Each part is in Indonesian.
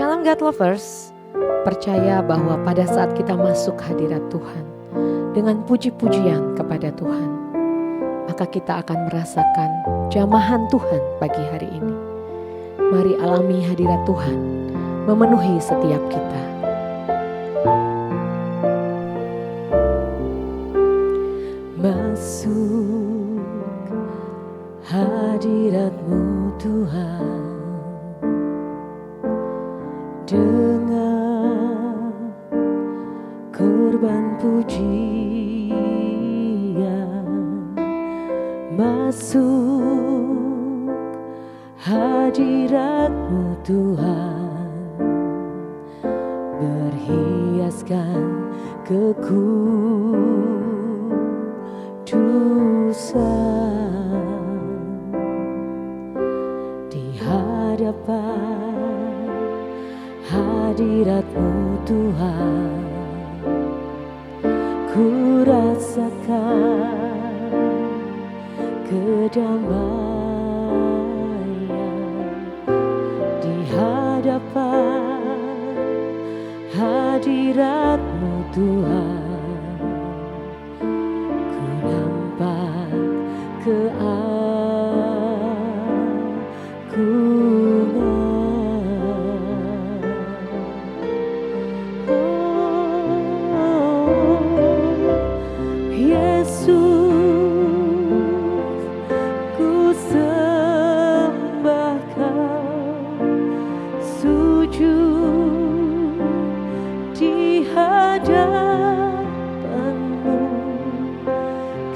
Shalom God Lovers, percaya bahwa pada saat kita masuk hadirat Tuhan dengan puji-pujian kepada Tuhan, maka kita akan merasakan jamahan Tuhan pagi hari ini. Mari alami hadirat Tuhan memenuhi setiap kita. Masuk hadirat-Mu Tuhan dengan korban pujian. Masuk hadirat-Mu Tuhan, berhiaskan kekudusan di hadapan hadirat-Mu Tuhan. Ku rasakan kedamaian di hadapan hadirat-Mu Tuhan. Ku nampak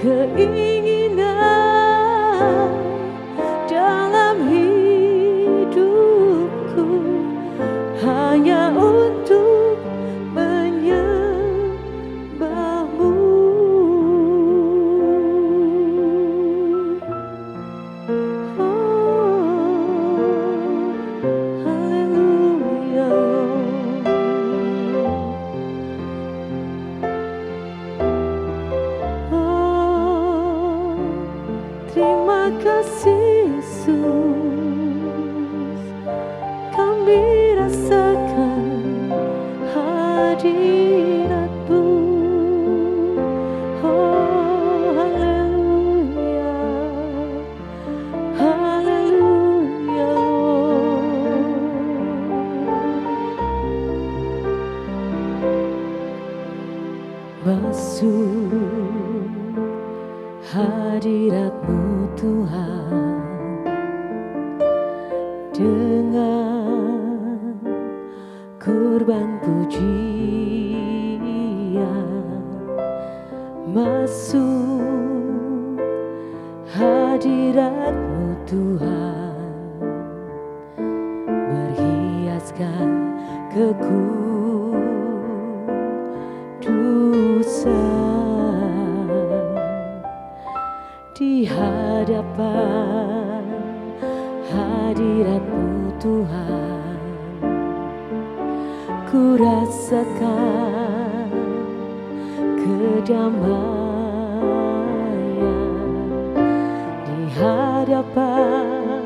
keinginan dalam hidupku hanya untuk menyembah-Mu. Haleluya. Terima kasih Yesus, kami rasakan hadirat-Mu. Oh haleluya, haleluya. Masuk hadirat-Mu Tuhan dengan korban pujian. Masuk hadirat-Mu Tuhan, berhiaskan kekudusan di hadapan hadirat-Mu Tuhan. Ku rasakan kedamaian di hadapan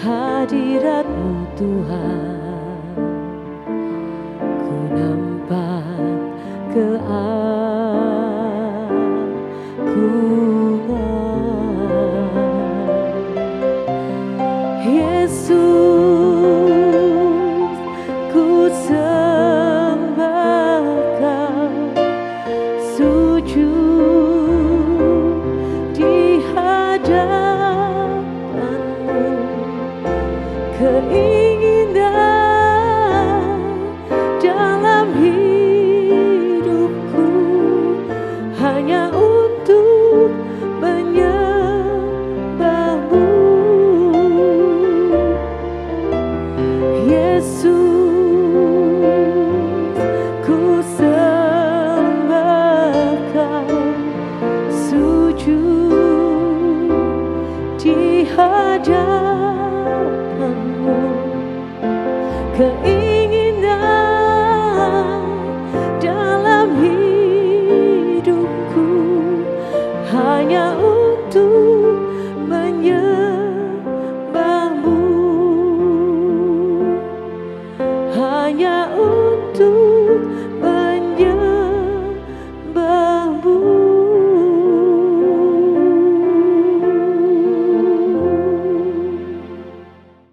hadirat-Mu Tuhan. Ku nampak Yesus, ku sembah Kau, sujud di hadapan-Mu. Keinginan dalam hidupku hanya untuk menyembah-Mu. Yesus, ku sembah Kau, sujud di hadapan-Mu. Keinginan dalam hidupku hanya untuk menyembah-Mu.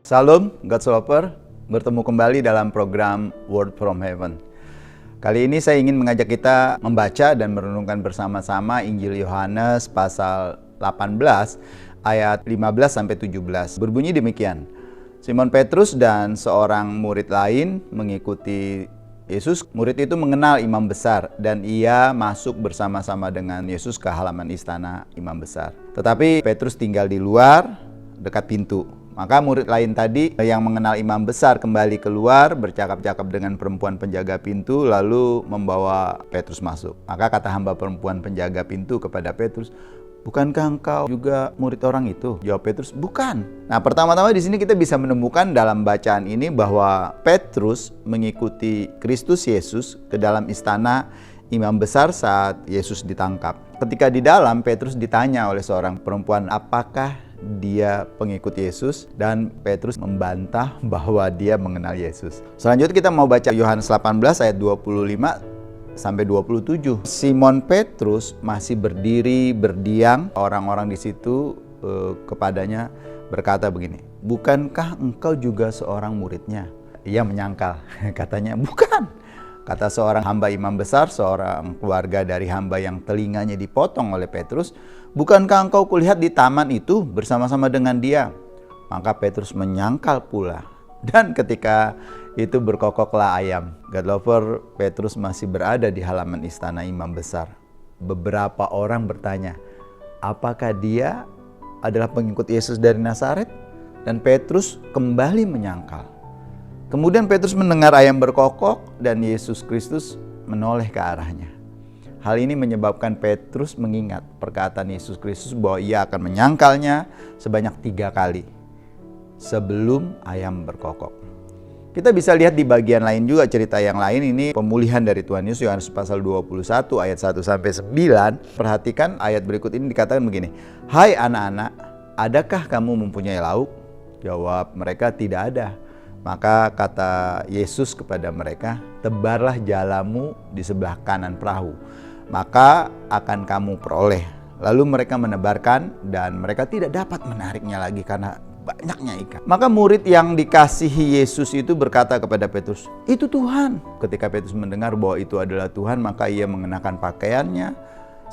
Salam, God's Lover, bertemu kembali dalam program Word from Heaven. Kali ini saya ingin mengajak kita membaca dan merenungkan bersama-sama Injil Yohanes pasal 18 ayat 15-17. Berbunyi demikian, Simon Petrus dan seorang murid lain mengikuti Yesus. Murid itu mengenal imam besar dan ia masuk bersama-sama dengan Yesus ke halaman istana imam besar. Tetapi Petrus tinggal di luar dekat pintu. Maka murid lain tadi yang mengenal imam besar kembali keluar bercakap-cakap dengan perempuan penjaga pintu lalu membawa Petrus masuk. Maka kata hamba perempuan penjaga pintu kepada Petrus, "Bukankah engkau juga murid orang itu?" Jawab Petrus, "Bukan." Nah, pertama-tama di sini kita bisa menemukan dalam bacaan ini bahwa Petrus mengikuti Kristus Yesus ke dalam istana imam besar saat Yesus ditangkap. Ketika di dalam, Petrus ditanya oleh seorang perempuan, apakah dia pengikut Yesus, dan Petrus membantah bahwa dia mengenal Yesus. Selanjutnya kita mau baca Yohanes 18 ayat 25 sampai 27. Simon Petrus masih berdiri berdiam. Orang-orang di situ kepadanya berkata begini, "Bukankah engkau juga seorang muridnya?" Ia menyangkal, katanya, "Bukan." Kata seorang hamba imam besar, seorang keluarga dari hamba yang telinganya dipotong oleh Petrus, "Bukankah engkau kulihat di taman itu bersama-sama dengan dia?" Maka Petrus menyangkal pula. Dan ketika itu berkokoklah ayam. God Lover, Petrus masih berada di halaman istana imam besar. Beberapa orang bertanya, apakah dia adalah pengikut Yesus dari Nazaret? Dan Petrus kembali menyangkal. Kemudian Petrus mendengar ayam berkokok dan Yesus Kristus menoleh ke arahnya. Hal ini menyebabkan Petrus mengingat perkataan Yesus Kristus bahwa ia akan menyangkalnya sebanyak 3 kali sebelum ayam berkokok. Kita bisa lihat di bagian lain juga cerita yang lain, ini pemulihan dari Tuhan Yesus, Yohanes pasal 21 ayat 1-9. Perhatikan ayat berikut ini dikatakan begini, "Hai anak-anak, adakah kamu mempunyai lauk?" Jawab mereka, "Tidak ada." Maka kata Yesus kepada mereka, "Tebarlah jalamu di sebelah kanan perahu, maka akan kamu peroleh." Lalu mereka menebarkan dan mereka tidak dapat menariknya lagi karena banyaknya ikan. Maka murid yang dikasihi Yesus itu berkata kepada Petrus, "Itu Tuhan." Ketika Petrus mendengar bahwa itu adalah Tuhan, maka ia mengenakan pakaiannya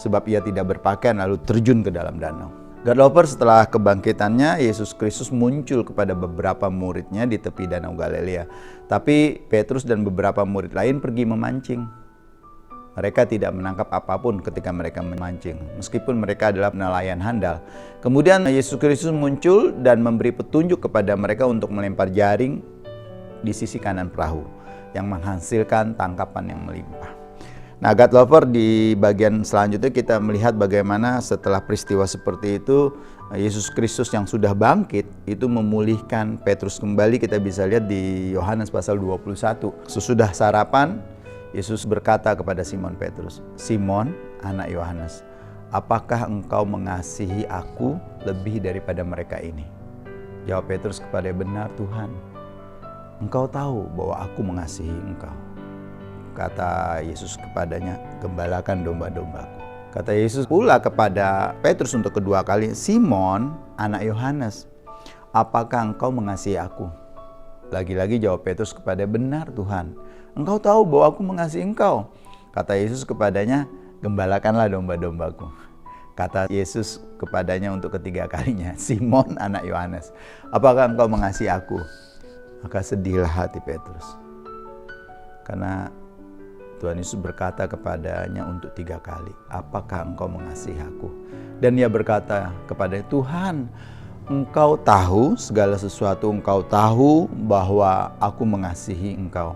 sebab ia tidak berpakaian lalu terjun ke dalam danau. God Lover, setelah kebangkitannya, Yesus Kristus muncul kepada beberapa muridnya di tepi Danau Galilea. Tapi Petrus dan beberapa murid lain pergi memancing. Mereka tidak menangkap apapun ketika mereka memancing, meskipun mereka adalah nelayan handal. Kemudian Yesus Kristus muncul dan memberi petunjuk kepada mereka untuk melempar jaring di sisi kanan perahu, yang menghasilkan tangkapan yang melimpah. Nah, God Lover, di bagian selanjutnya kita melihat bagaimana setelah peristiwa seperti itu, Yesus Kristus yang sudah bangkit itu memulihkan Petrus kembali. Kita bisa lihat di Yohanes pasal 21. Sesudah sarapan, Yesus berkata kepada Simon Petrus, "Simon, anak Yohanes, apakah engkau mengasihi aku lebih daripada mereka ini?" Jawab Petrus kepada, "Benar Tuhan, engkau tahu bahwa aku mengasihi engkau." Kata Yesus kepadanya, "Gembalakan domba-dombaku." Kata Yesus pula kepada Petrus untuk kedua kali, "Simon, anak Yohanes, apakah engkau mengasihi aku?" Lagi-lagi jawab Petrus kepada, "Benar Tuhan, engkau tahu bahwa aku mengasihi engkau." Kata Yesus kepadanya, "Gembalakanlah domba-dombaku." Kata Yesus kepadanya untuk ketiga kalinya, "Simon, anak Yohanes, apakah engkau mengasihi aku?" Maka sedihlah hati Petrus, karena Tuhan Yesus berkata kepadanya untuk 3 kali, "Apakah engkau mengasihi aku?" Dan ia berkata kepadanya, "Tuhan, engkau tahu segala sesuatu, engkau tahu bahwa aku mengasihi engkau."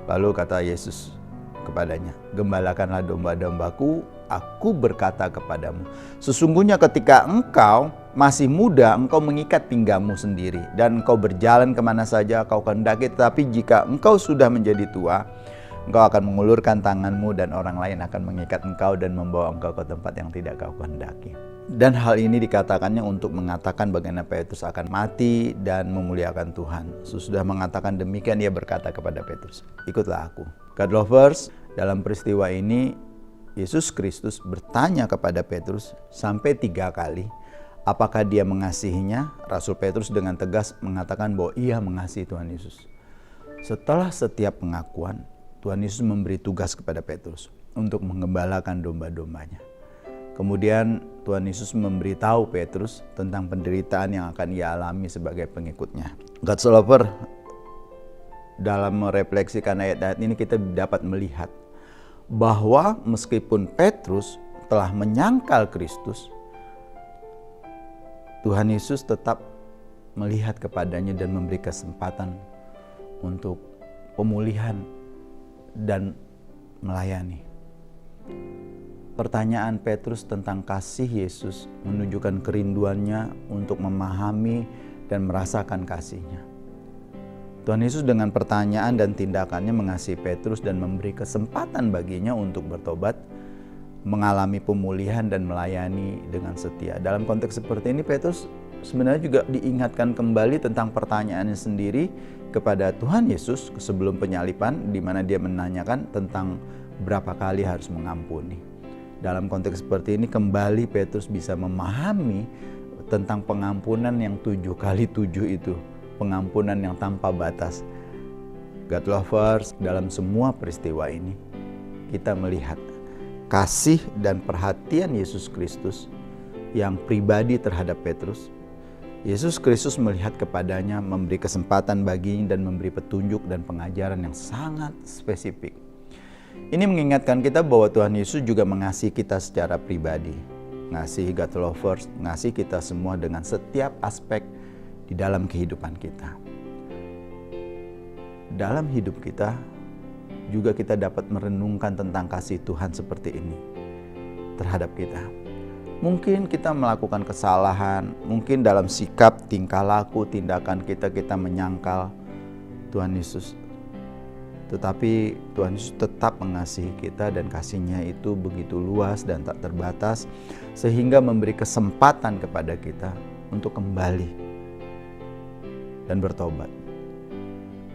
Lalu kata Yesus kepadanya, "Gembalakanlah domba-dombaku, aku berkata kepadamu, sesungguhnya ketika engkau masih muda, engkau mengikat pinggangmu sendiri, dan engkau berjalan kemana saja kau kehendaki, tetapi jika engkau sudah menjadi tua, engkau akan mengulurkan tanganmu dan orang lain akan mengikat engkau dan membawa engkau ke tempat yang tidak kau kehendaki." Dan hal ini dikatakannya untuk mengatakan bagaimana Petrus akan mati dan memuliakan Tuhan. Sesudah mengatakan demikian, ia berkata kepada Petrus, "Ikutlah aku." God Lovers, dalam peristiwa ini Yesus Kristus bertanya kepada Petrus sampai 3 kali, Apakah dia mengasihinya? Rasul Petrus dengan tegas mengatakan bahwa ia mengasihi Tuhan Yesus. Setelah setiap pengakuan, Tuhan Yesus memberi tugas kepada Petrus untuk menggembalakan domba-dombanya. Kemudian Tuhan Yesus memberitahu Petrus tentang penderitaan yang akan ia alami sebagai pengikutnya. God's lover, dalam merefleksikan ayat-ayat ini kita dapat melihat bahwa meskipun Petrus telah menyangkal Kristus, Tuhan Yesus tetap melihat kepadanya dan memberi kesempatan untuk pemulihan dan melayani. Pertanyaan Petrus tentang kasih Yesus menunjukkan kerinduannya untuk memahami dan merasakan kasih-Nya. Tuhan Yesus dengan pertanyaan dan tindakannya mengasihi Petrus dan memberi kesempatan baginya untuk bertobat, mengalami pemulihan dan melayani dengan setia. Dalam konteks seperti ini, Petrus sebenarnya juga diingatkan kembali tentang pertanyaannya sendiri kepada Tuhan Yesus sebelum penyaliban, di mana dia menanyakan tentang berapa kali harus mengampuni. Dalam konteks seperti ini, kembali Petrus bisa memahami tentang pengampunan yang 7 kali 7 itu, pengampunan yang tanpa batas. God lovers, dalam semua peristiwa ini, kita melihat kasih dan perhatian Yesus Kristus yang pribadi terhadap Petrus. Yesus Kristus melihat kepadanya, memberi kesempatan baginya dan memberi petunjuk dan pengajaran yang sangat spesifik. Ini mengingatkan kita bahwa Tuhan Yesus juga mengasihi kita secara pribadi. Mengasihi God lovers, mengasihi kita semua dengan setiap aspek di dalam kehidupan kita. Dalam hidup kita, juga kita dapat merenungkan tentang kasih Tuhan seperti ini terhadap kita. Mungkin kita melakukan kesalahan, mungkin dalam sikap, tingkah laku, tindakan kita menyangkal Tuhan Yesus. Tetapi Tuhan Yesus tetap mengasihi kita dan kasih-Nya itu begitu luas dan tak terbatas, sehingga memberi kesempatan kepada kita untuk kembali dan bertobat.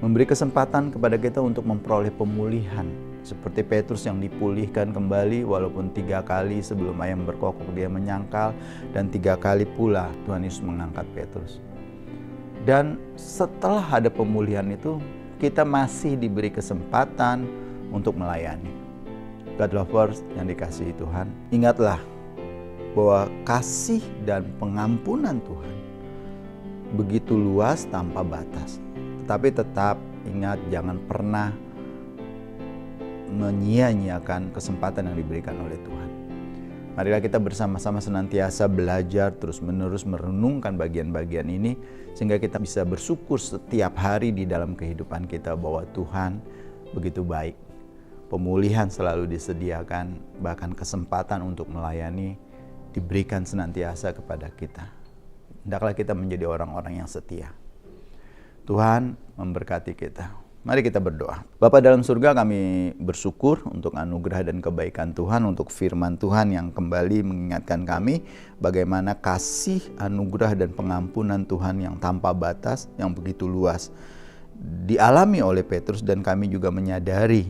Memberi kesempatan kepada kita untuk memperoleh pemulihan. Seperti Petrus yang dipulihkan kembali walaupun 3 kali sebelum ayam berkokok dia menyangkal, dan 3 kali pula Tuhan Yesus mengangkat Petrus. Dan setelah ada pemulihan itu, kita masih diberi kesempatan untuk melayani. God lovers yang dikasihi Tuhan, ingatlah bahwa kasih dan pengampunan Tuhan begitu luas tanpa batas. Tapi tetap ingat, jangan pernah menyia-nyiakan kesempatan yang diberikan oleh Tuhan. Marilah kita bersama-sama senantiasa belajar terus-menerus merenungkan bagian-bagian ini, sehingga kita bisa bersyukur setiap hari di dalam kehidupan kita bahwa Tuhan begitu baik. Pemulihan selalu disediakan, bahkan kesempatan untuk melayani diberikan senantiasa kepada kita. Hendaklah kita menjadi orang-orang yang setia. Tuhan memberkati kita. Mari kita berdoa. Bapa dalam surga, kami bersyukur untuk anugerah dan kebaikan Tuhan, untuk firman Tuhan yang kembali mengingatkan kami bagaimana kasih, anugerah dan pengampunan Tuhan yang tanpa batas, yang begitu luas dialami oleh Petrus, dan kami juga menyadari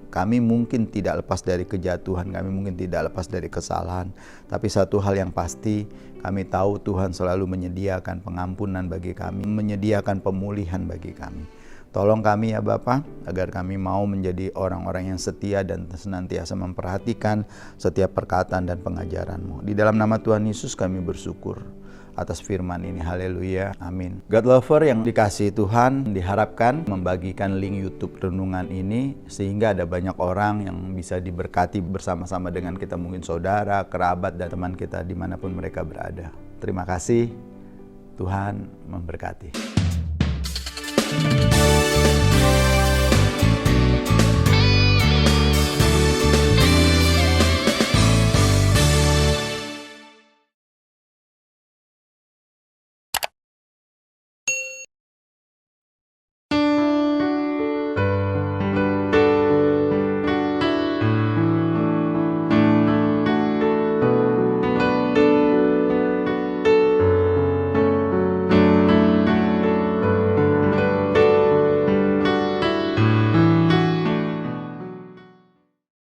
kami mungkin tidak lepas dari kejatuhan, kami mungkin tidak lepas dari kesalahan. Tapi satu hal yang pasti, kami tahu Tuhan selalu menyediakan pengampunan bagi kami, menyediakan pemulihan bagi kami. Tolong kami ya Bapa, agar kami mau menjadi orang-orang yang setia dan senantiasa memperhatikan setiap perkataan dan pengajaran-Mu. Di dalam nama Tuhan Yesus kami bersyukur atas firman ini. Haleluya. Amin. God lover yang dikasihi Tuhan, diharapkan membagikan link YouTube renungan ini sehingga ada banyak orang yang bisa diberkati bersama-sama dengan kita, mungkin saudara, kerabat, dan teman kita dimanapun mereka berada. Terima kasih. Tuhan memberkati.